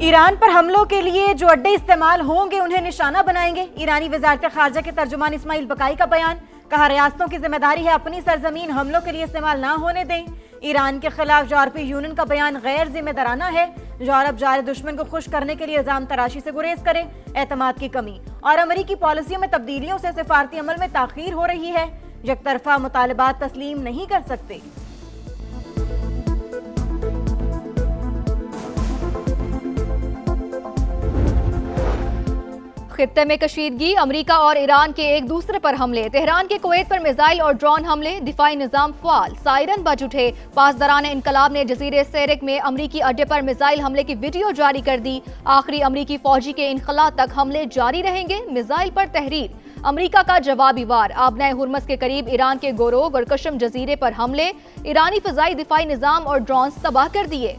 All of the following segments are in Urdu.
ایران پر حملوں کے لیے جو اڈے استعمال ہوں گے انہیں نشانہ بنائیں گے۔ ایرانی وزارت خارجہ کے ترجمان اسماعیل بقائی کا بیان، کہا ریاستوں کی ذمہ داری ہے اپنی سرزمین حملوں کے لیے استعمال نہ ہونے دیں۔ ایران کے خلاف یورپی یونین کا بیان غیر ذمہ دارانہ ہے۔ یورپ جارے دشمن کو خوش کرنے کے لیے الزام تراشی سے گریز کرے۔ اعتماد کی کمی اور امریکی پالیسیوں میں تبدیلیوں سے سفارتی عمل میں تاخیر ہو رہی ہے۔ یک طرفہ مطالبات تسلیم نہیں کر سکتے۔ خطے میں کشیدگی، امریکہ اور ایران کے ایک دوسرے پر حملے، تہران کے کویت پر میزائل اور ڈرون حملے، دفاعی نظام فعال، سائرن بج اٹھے۔ پاسداران انقلاب نے جزیرے سیرک میں امریکی اڈے پر میزائل حملے کی ویڈیو جاری کر دی۔ آخری امریکی فوجی کے انخلاء تک حملے جاری رہیں گے۔ میزائل پر تحریر، امریکہ کا جوابی وار، آبنائے ہرمز کے قریب ایران کے گوروگ اور کشم جزیرے پر حملے، ایرانی فضائی دفاعی نظام اور ڈرونز تباہ کر دیے۔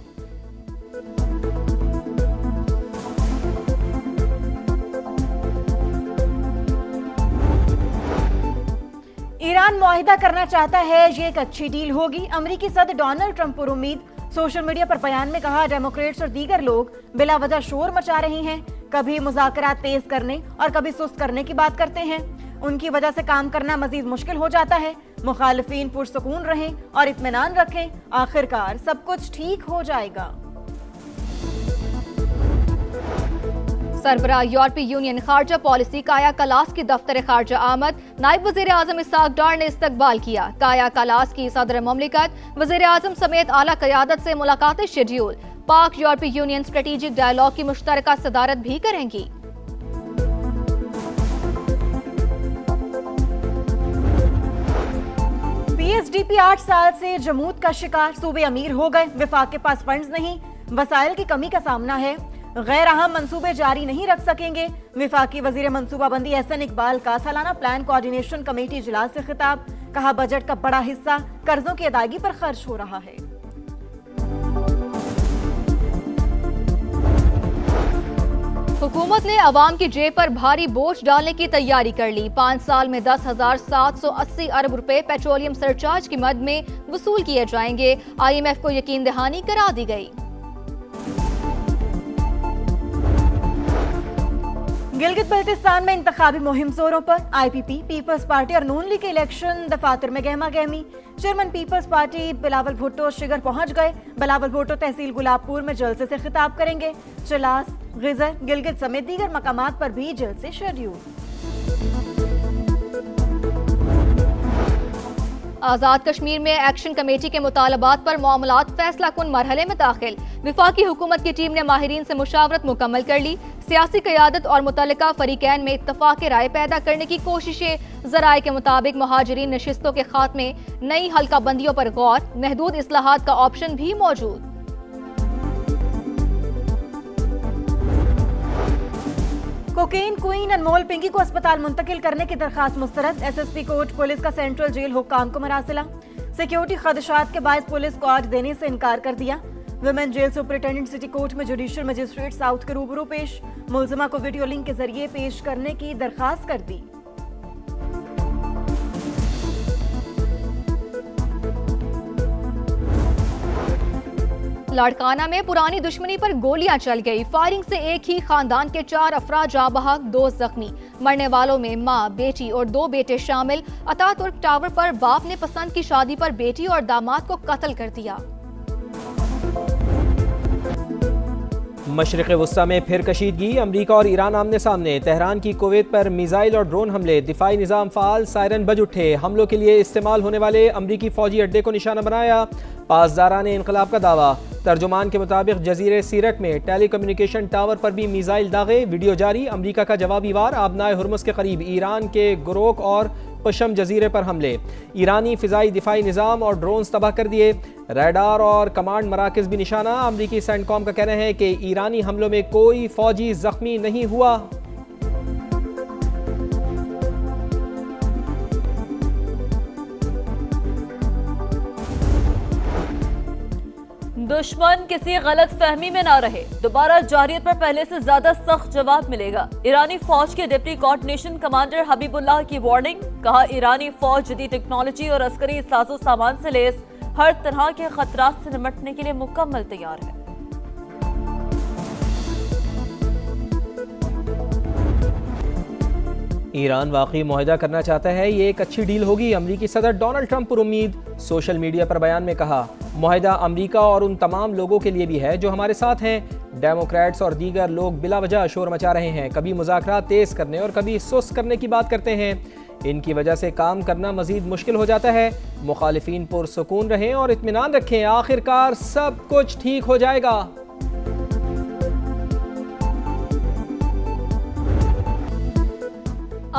ایران معاہدہ کرنا چاہتا ہے، یہ ایک اچھی ڈیل ہوگی۔ امریکی صدر ڈونلڈ ٹرمپ پر امید، سوشل میڈیا پر بیان میں کہا ڈیموکریٹس اور دیگر لوگ بلا وجہ شور مچا رہے ہیں، کبھی مذاکرات تیز کرنے اور کبھی سست کرنے کی بات کرتے ہیں، ان کی وجہ سے کام کرنا مزید مشکل ہو جاتا ہے۔ مخالفین پرسکون رہیں اور اطمینان رکھیں، آخرکار سب کچھ ٹھیک ہو جائے گا۔ سربراہ یورپی یونین خارجہ پالیسی کایا کلاس کی دفتر خارجہ آمد، نائب وزیر اعظم اسحاق ڈار نے استقبال کیا۔ کایا کلاس کی صدر مملکت، وزیر اعظم سمیت اعلیٰ قیادت سے ملاقاتیں شیڈیول۔ پاک یورپی یونین اسٹریٹجک ڈائیلاگ کی مشترکہ صدارت بھی کریں گی۔ پی ایس ڈی پی 8 سال سے جمود کا شکار، صوبے امیر ہو گئے، وفاق کے پاس فنڈز نہیں، وسائل کی کمی کا سامنا ہے، غیر اہم منصوبے جاری نہیں رکھ سکیں گے۔ وفاقی وزیر منصوبہ بندی احسن اقبال کا سالانہ پلان کوارڈینیشن کمیٹی اجلاس سے خطاب، کہا بجٹ کا بڑا حصہ قرضوں کی ادائیگی پر خرچ ہو رہا ہے۔ حکومت نے عوام کی جیب پر بھاری بوجھ ڈالنے کی تیاری کر لی۔ 5 سال میں 10,780 ارب روپے پیٹرولیم سرچارج کی مد میں وصول کیے جائیں گے۔ IMF کو یقین دہانی کرا دی گئی۔ گلگت بلتستان میں انتخابی مہم زوروں پر، IPP، پیپلز پارٹی اور نون لیگ کے الیکشن دفاتر میں گہما گہمی۔ Chairman Peoples Party Bilawal Bhutto Shigar پہنچ گئے۔ بلاول بھٹو تحصیل گلاب پور میں جلسے سے خطاب کریں گے۔ چلاس، غزر، گلگت سمیت دیگر مقامات پر بھی جلسے شیڈیول۔ آزاد کشمیر میں ایکشن کمیٹی کے مطالبات پر معاملات فیصلہ کن مرحلے میں داخل، وفاقی حکومت کی ٹیم نے ماہرین سے مشاورت مکمل کر لی۔ سیاسی قیادت اور متعلقہ فریقین میں اتفاق رائے پیدا کرنے کی کوششیں۔ ذرائع کے مطابق مہاجرین نشستوں کے خاتمے، نئی حلقہ بندیوں پر غور، محدود اصلاحات کا آپشن بھی موجود۔ کوکین کوئین انمول پنگی کو اسپتال منتقل کرنے کی درخواست مسترد، SSP کورٹ پولیس کا سینٹرل جیل حکام کو مراسلہ۔ سیکیورٹی خدشات کے باعث پولیس کو آج دینے سے انکار کر دیا۔ Women jail superintendent city court میں جوڈیشل مجسٹریٹ ساؤتھ کے روبرو پیش، ملزمہ کو ویڈیو لنک کے ذریعے پیش کرنے کی درخواست کر دی۔ لاڑکانہ میں پرانی دشمنی پر گولیاں چل گئی، فائرنگ سے ایک ہی خاندان کے 4 افراد جاں بحق، 2 زخمی۔ مرنے والوں میں ماں، بیٹی اور 2 بیٹے شامل۔ اتا ترک ٹاور پر باپ نے پسند کی شادی پر بیٹی اور داماد کو قتل کر دیا۔ مشرق وسطی میں پھر کشیدگی، امریکہ اور ایران آمنے سامنے، تہران کی کویت پر میزائل اور ڈرون حملے، دفاعی نظام فعال، سائرن بج اٹھے، حملوں کے لیے استعمال ہونے والے امریکی فوجی اڈے کو نشانہ بنایا، پاسداران انقلاب کا دعویٰ۔ ترجمان کے مطابق جزیرے سیرک میں ٹیلی کمیونیکیشن ٹاور پر بھی میزائل داغے، ویڈیو جاری، امریکہ کا جوابی وار، آبنائے ہرمز کے قریب ایران کے گروک اور پشم جزیرے پر حملے، ایرانی فضائی دفاعی نظام اور ڈرونز تباہ کر دیے، ریڈار اور کمانڈ مراکز بھی نشانہ۔ امریکی سینٹ کام کا کہنا ہے کہ ایرانی حملوں میں کوئی فوجی زخمی نہیں ہوا۔ دشمن کسی غلط فہمی میں نہ رہے، دوبارہ جارحیت پر پہلے سے زیادہ سخت جواب ملے گا۔ ایرانی فوج کے ڈپٹی کوارڈینیشن کمانڈر حبیب اللہ کی وارننگ، کہا ایرانی فوج جدید ٹیکنالوجی اور عسکری ساز و سامان سے لیس ہر طرح کے خطرات سے نمٹنے کے لیے مکمل تیار ہے۔ ایران واقعی معاہدہ کرنا چاہتا ہے، یہ ایک اچھی ڈیل ہوگی، امریکی صدر ڈونلڈ ٹرمپ پر امید۔ سوشل میڈیا پر بیان میں کہا، معاہدہ امریکہ اور ان تمام لوگوں کے لیے بھی ہے جو ہمارے ساتھ ہیں۔ ڈیموکریٹس اور دیگر لوگ بلا وجہ شور مچا رہے ہیں، کبھی مذاکرات تیز کرنے اور کبھی سست کرنے کی بات کرتے ہیں، ان کی وجہ سے کام کرنا مزید مشکل ہو جاتا ہے۔ مخالفین پرسکون رہیں اور اطمینان رکھیں، آخر کار سب کچھ ٹھیک ہو جائے گا۔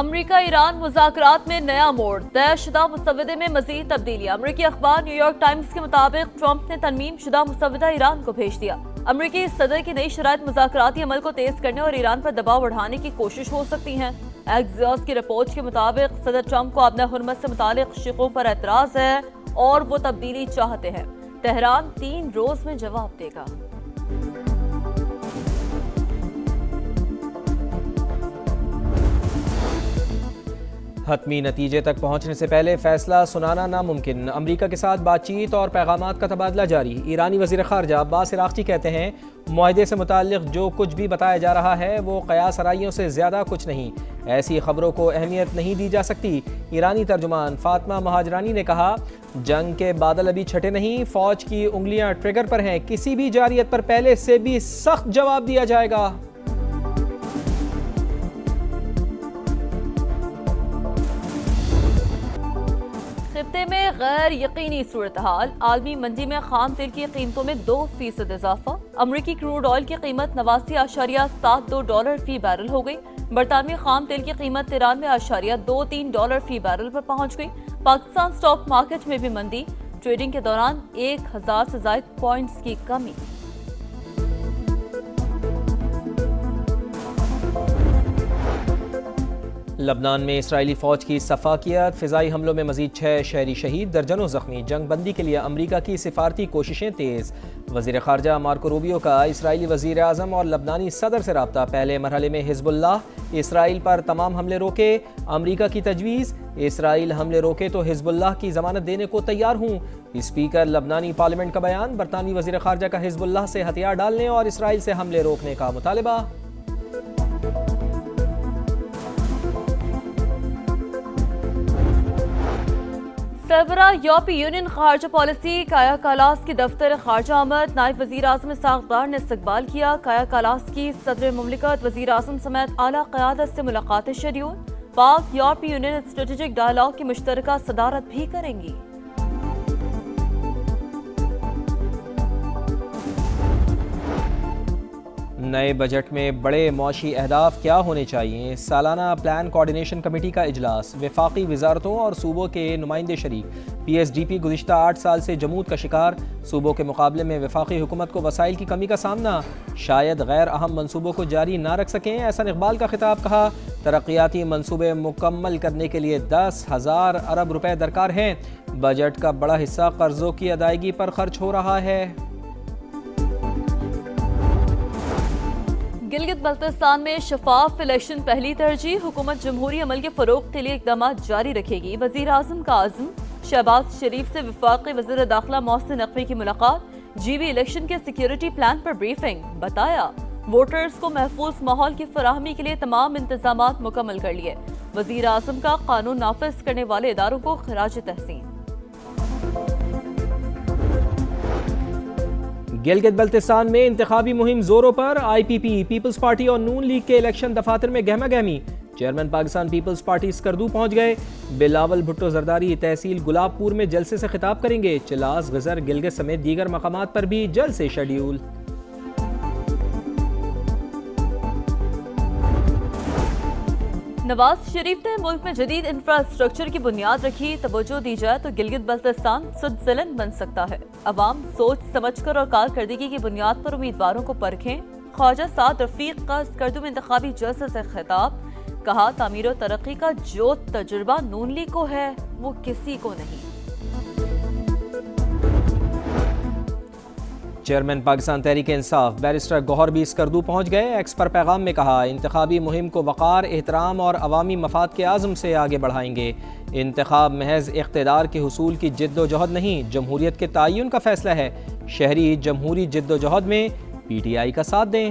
امریکہ ایران مذاکرات میں نیا موڑ، طے شدہ مسودے میں مزید تبدیلیاں۔ امریکی اخبار نیو یارک ٹائمز کے مطابق ٹرمپ نے ترمیم شدہ مسودہ ایران کو بھیج دیا۔ امریکی صدر کی نئی شرائط مذاکراتی عمل کو تیز کرنے اور ایران پر دباؤ بڑھانے کی کوشش ہو سکتی ہیں۔ ایکزیوس کی رپورٹ کے مطابق صدر ٹرمپ کو ابن حرمت سے متعلق شقوں پر اعتراض ہے اور وہ تبدیلی چاہتے ہیں۔ تہران 3 روز میں جواب دے گا۔ حتمی نتیجے تک پہنچنے سے پہلے فیصلہ سنانا ناممکن، امریکہ کے ساتھ بات چیت اور پیغامات کا تبادلہ جاری۔ ایرانی وزیر خارجہ عباس عراقچی کہتے ہیں، معاہدے سے متعلق جو کچھ بھی بتایا جا رہا ہے وہ قیاس آرائیوں سے زیادہ کچھ نہیں، ایسی خبروں کو اہمیت نہیں دی جا سکتی۔ ایرانی ترجمان فاطمہ مہاجرانی نے کہا، جنگ کے بادل ابھی چھٹے نہیں، فوج کی انگلیاں ٹریگر پر ہیں، کسی بھی جارحیت پر پہلے سے بھی سخت جواب دیا جائے گا۔ خطے میں غیر یقینی صورتحال، عالمی منڈی میں خام تیل کی قیمتوں میں 2% اضافہ، امریکی کروڈ آئل کی قیمت 89.72 ڈالر فی بیرل ہو گئی، برطانوی خام تیل کی قیمت 93.23 ڈالر فی بیرل پر پہنچ گئی۔ پاکستان سٹاک مارکیٹ میں بھی مندی، ٹریڈنگ کے دوران 1000 سے زائد پوائنٹس کی کمی۔ لبنان میں اسرائیلی فوج کی صفاقیت، فضائی حملوں میں مزید 6 شہری شہید، درجنوں زخمی، جنگ بندی کے لیے امریکہ کی سفارتی کوششیں تیز۔ وزیر خارجہ مارکو روبیو کا اسرائیلی وزیر اعظم اور لبنانی صدر سے رابطہ، پہلے مرحلے میں حزب اللہ اسرائیل پر تمام حملے روکے، امریکہ کی تجویز، اسرائیل حملے روکے تو حزب اللہ کی ضمانت دینے کو تیار ہوں۔ اسپیکر لبنانی پارلیمنٹ کا بیان، برطانوی وزیر خارجہ کا حزب اللہ سے ہتھیار ڈالنے اور اسرائیل سے حملے روکنے کا مطالبہ۔ سربراہ یورپی یونین خارجہ پالیسی کایا کالاس کی دفتر خارجہ آمد، نائب وزیر اعظم اسحاق ڈار نے استقبال کیا۔ کایا کالاس کی صدر مملکت، وزیر اعظم سمیت اعلیٰ قیادت سے ملاقاتیں شیڈول۔ پاک یورپی یونین اسٹریٹجک ڈائیلاگ کی مشترکہ صدارت بھی کریں گی۔ نئے بجٹ میں بڑے معاشی اہداف کیا ہونے چاہیے؟ سالانہ پلان کوارڈینیشن کمیٹی کا اجلاس، وفاقی وزارتوں اور صوبوں کے نمائندے شریک۔ پی ایس ڈی پی گزشتہ 8 سال سے جمود کا شکار، صوبوں کے مقابلے میں وفاقی حکومت کو وسائل کی کمی کا سامنا، شاید غیر اہم منصوبوں کو جاری نہ رکھ سکیں، احسن اقبال کا خطاب۔ کہا، ترقیاتی منصوبے مکمل کرنے کے لیے 10,000 ارب روپے درکار ہیں، بجٹ کا بڑا حصہ قرضوں کی ادائیگی پر خرچ ہو رہا ہے۔ گلگت بلتستان میں شفاف الیکشن پہلی ترجیح، حکومت جمہوری عمل کے فروغ کے لیے اقدامات جاری رکھے گی، وزیر اعظم کا عزم۔ شہباز شریف سے وفاقی وزیر داخلہ محسن نقوی کی ملاقات، جی بی الیکشن کے سیکیورٹی پلان پر بریفنگ، بتایا ووٹرز کو محفوظ ماحول کی فراہمی کے لیے تمام انتظامات مکمل کر لیے، وزیر اعظم کا قانون نافذ کرنے والے اداروں کو خراج تحسین۔ گلگت بلتستان میں انتخابی مہم زوروں پر، آئی پی پی، پیپلز پارٹی اور نون لیگ کے الیکشن دفاتر میں گہما گہمی، chairman Pakistan Peoples Party Skardu پہنچ گئے، بلاول بھٹو زرداری تحصیل گلاب پور میں جلسے سے خطاب کریں گے، چلاس، غزر، گلگت سمیت دیگر مقامات پر بھی جلسے شیڈیول۔ نواز شریف نے ملک میں جدید انفراسٹرکچر کی بنیاد رکھی، توجہ دی جائے تو گلگت بلتستان سوئٹزرلینڈ بن سکتا ہے، عوام سوچ سمجھ کر اور کارکردگی کی بنیاد پر امیدواروں کو پرکھیں۔ خواجہ سعد رفیق کا اسکردو میں انتخابی جلسے سے خطاب، کہا تعمیر و ترقی کا جو تجربہ نون لیگ کو ہے وہ کسی کو نہیں۔ چیئرمین پاکستان تحریک انصاف بیرسٹر گوہر بھی اسکردو پہنچ گئے، ایکس پر پیغام میں کہا، انتخابی مہم کو وقار، احترام اور عوامی مفاد کے عزم سے آگے بڑھائیں گے، انتخاب محض اقتدار کے حصول کی جد و جہد نہیں، جمہوریت کے تعین کا فیصلہ ہے، شہری جمہوری جد و جہد میں پی ٹی آئی کا ساتھ دیں۔